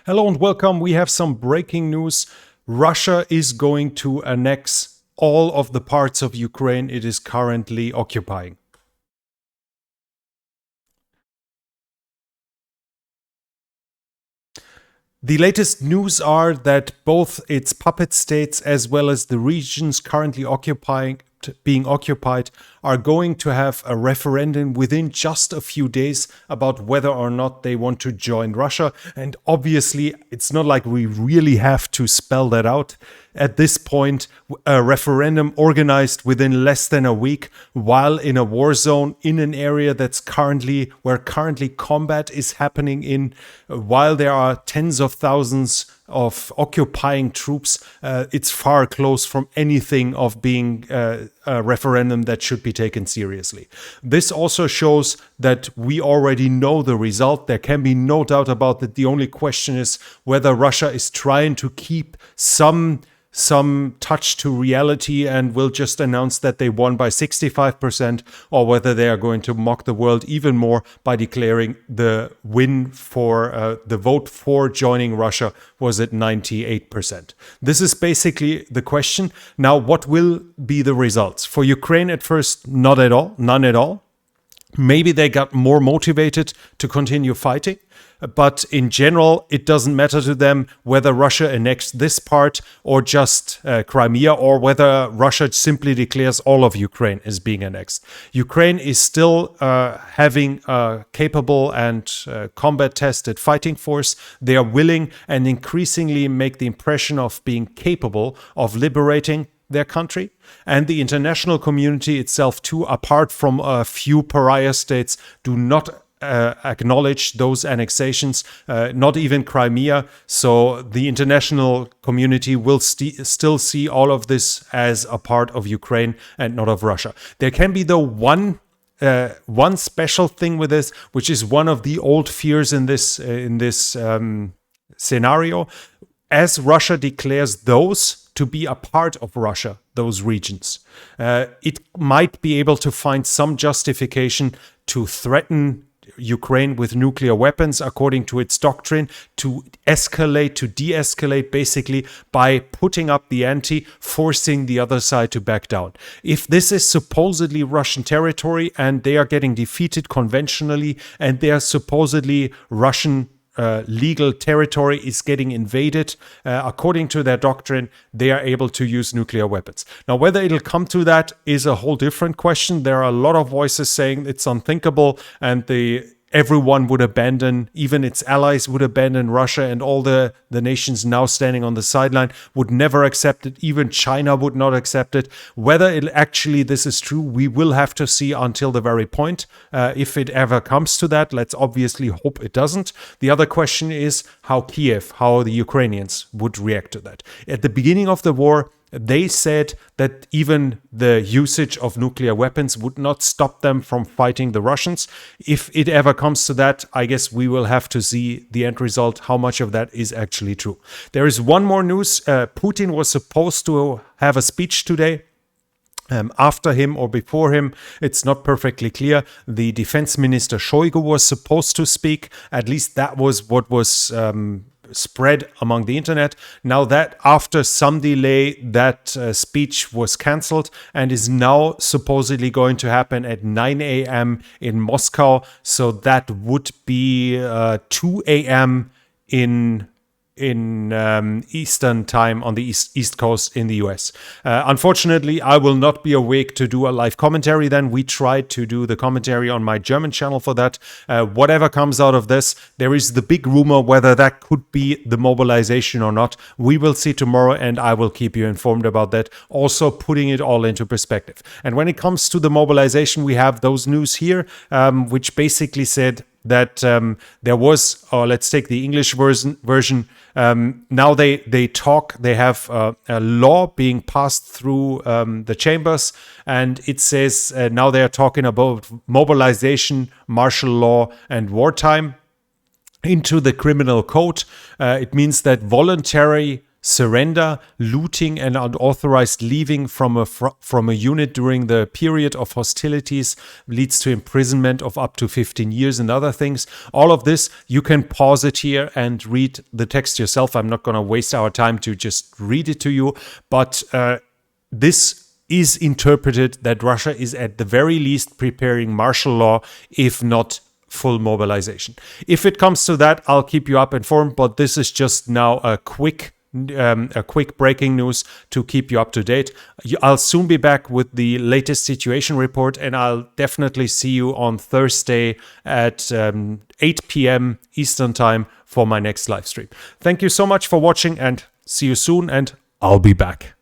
Hello and welcome. We have some breaking news. Russia is going to annex all of the parts of Ukraine it is currently occupying. The latest news are that both its puppet states as well as the regions currently being occupied are going to have a referendum within just a few days about whether or not they want to join Russia. And obviously, it's not like we really have to spell that out. At this point, a referendum organized within less than a week, while in a war zone in an area where currently combat is happening in, while there are tens of thousands of occupying troops, it's far close from anything of being a referendum that should be taken seriously. This also shows that we already know the result. There can be no doubt about it. The only question is whether Russia is trying to keep some touch to reality and will just announce that they won by 65%, or whether they are going to mock the world even more by declaring the win for the vote for joining Russia was at 98%. This is basically the question. Now, what will be the results? For Ukraine at first, not at all, none at all. Maybe they got more motivated to continue fighting. But in general, it doesn't matter to them whether Russia annexed this part or just Crimea, or whether Russia simply declares all of Ukraine as being annexed. Ukraine is still having a capable and combat-tested fighting force. They are willing and increasingly make the impression of being capable of liberating their country. And the international community itself, too, apart from a few pariah states, do not acknowledge those annexations, not even Crimea. So the international community will still see all of this as a part of Ukraine and not of Russia. There can be, though, one special thing with this, which is one of the old fears in this scenario. As Russia declares those to be a part of Russia, those regions, it might be able to find some justification to threaten Ukraine with nuclear weapons, according to its doctrine, to de-escalate, basically by putting up the ante, forcing the other side to back down. If this is supposedly Russian territory and they are getting defeated conventionally, and they are supposedly Russian legal territory is getting invaded, according to their doctrine, they are able to use nuclear weapons. Now, whether it'll come to that is a whole different question. There are a lot of voices saying it's unthinkable, and everyone would abandon, even its allies would abandon Russia, and all the nations now standing on the sideline would never accept it. Even China would not accept it. Whether this is true, we will have to see until the very point. If it ever comes to that, let's obviously hope it doesn't. The other question is how the Ukrainians would react to that. At the beginning of the war, they said that even the usage of nuclear weapons would not stop them from fighting the Russians. If it ever comes to that, I guess we will have to see the end result, how much of that is actually true. There is one more news. Putin was supposed to have a speech today. After him or before him, it's not perfectly clear. The defense minister Shoigu was supposed to speak. At least that was what was spread among the internet. Now that after some delay, that speech was cancelled and is now supposedly going to happen at 9 a.m. in Moscow. So that would be 2 a.m. in Eastern time on the East Coast in the US. Unfortunately, I will not be awake to do a live commentary then. We tried to do the commentary on my German channel for that. Whatever comes out of this, there is the big rumor whether that could be the mobilization or not. We will see tomorrow, and I will keep you informed about that, also putting it all into perspective. And when it comes to the mobilization, we have those news here, which basically said that there was, or let's take the English version. Now they have a law being passed through the chambers, and it says now they are talking about mobilization, martial law, and wartime into the criminal code. It means that voluntary surrender, looting, and unauthorized leaving from a unit during the period of hostilities leads to imprisonment of up to 15 years and other things. All of this, you can pause it here and read the text yourself. I'm not going to waste our time to just read it to you, but this is interpreted that Russia is at the very least preparing martial law, if not full mobilization. If it comes to that, I'll keep you up informed, but this is just now a quick breaking news to keep you up to date. I'll soon be back with the latest situation report, and I'll definitely see you on Thursday at 8 p.m. Eastern Time for my next live stream. Thank you so much for watching, and see you soon, and I'll be back.